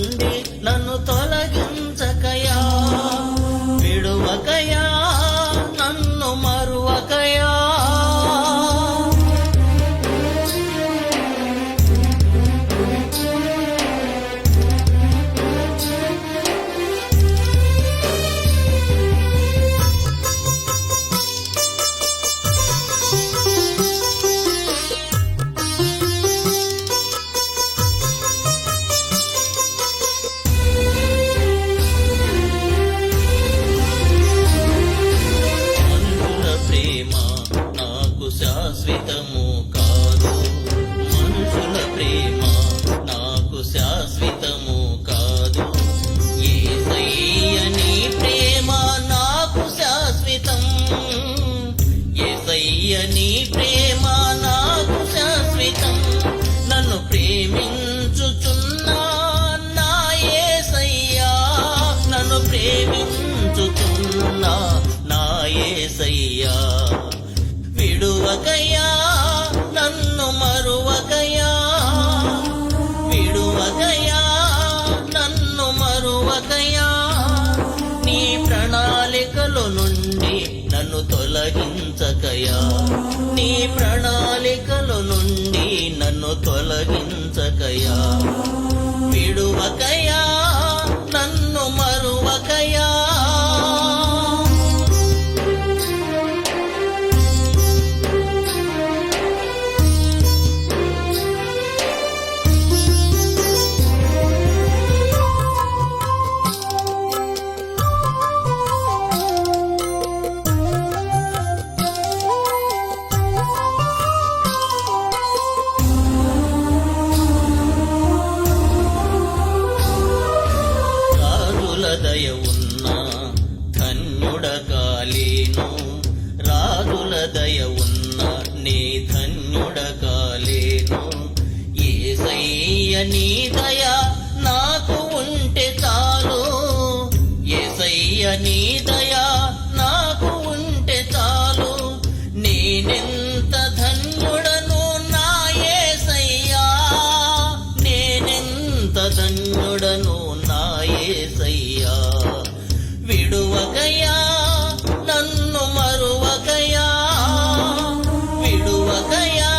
నుండి నన్ను తొలగించకయా, విడువకయా నన్ను మరువకయా. శాశ్వతము కాదు, మనుషుల ప్రేమ నాకు శాశ్వతము కాదు. యేసయ్య నీ ప్రేమ నాకు శాశ్వతం, యేసయ్య నీ ప్రేమ నాకు శాశ్వతం. నన్ను ప్రేమించుచున్నా నా యేసయ్యా, నన్ను ప్రేమించుచున్నా నా యేసయ్యా. విడువకయా నన్ను మరువకయా, విడువకయా నన్ను మరువకయా. నీ ప్రణాళికల నుండి నన్ను తొలగించకయా, నీ ప్రణాళికల నుండి నన్ను తొలగించకయా. విడువకయా నన్ను మరువకయా. దయ ఉన్నా ధన్యుడ కాలేను, రాజుల దయ ఉన్నా నీ ధన్యుడ కాలేను. యేసయ్య నీ దయ నాకు ఉంటే చాలు, యేసయ్య నీ దయ నాకు ఉంటే చాలు. నేనెంత ధన్యుడను నా యేసయ్యా, నేనెంత ధన్యుడను నా యేసయ్యా. విడువకయా నన్ను మరువకయా, విడువకయా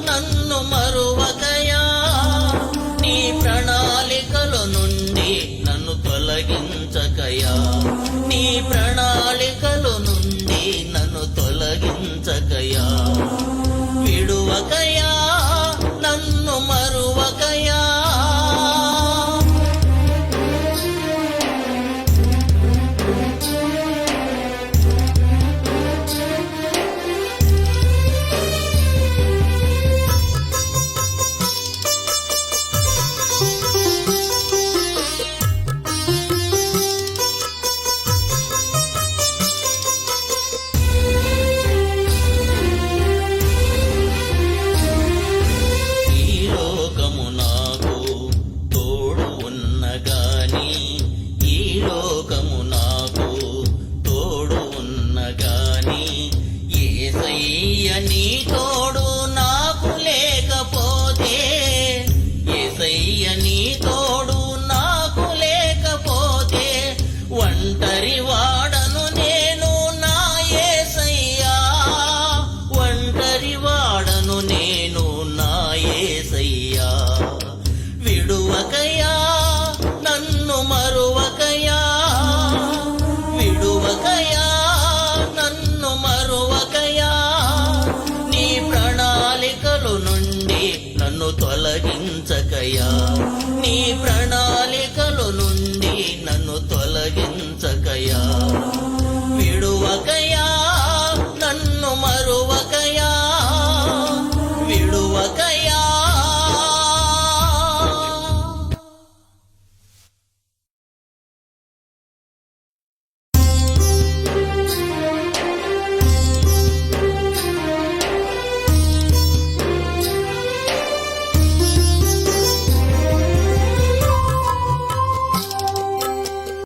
నన్ను మరువకయా. నీ ప్రణాళికల నుండి నన్ను తొలగించకయా, నీ ప్రణాళికల నుండి నన్ను తొలగించకయా. విడువకయా నన్ను మరువకయా. యేసయ్య నీ తోడు నాకు లేకపోతే, యేసయ్య నీ తోడు నాకు లేకపోతే ఒంటరి వాడను నేను నా యేసయ్యా, ఒంటరి వాడను నేను నా యేసయ్యా. విడువకయా నన్ను మరువకయా, విడువకయా నన్ను మరువకయా. నీ ప్రణాళికల నుండి నన్ను తొలగించకయా, నీ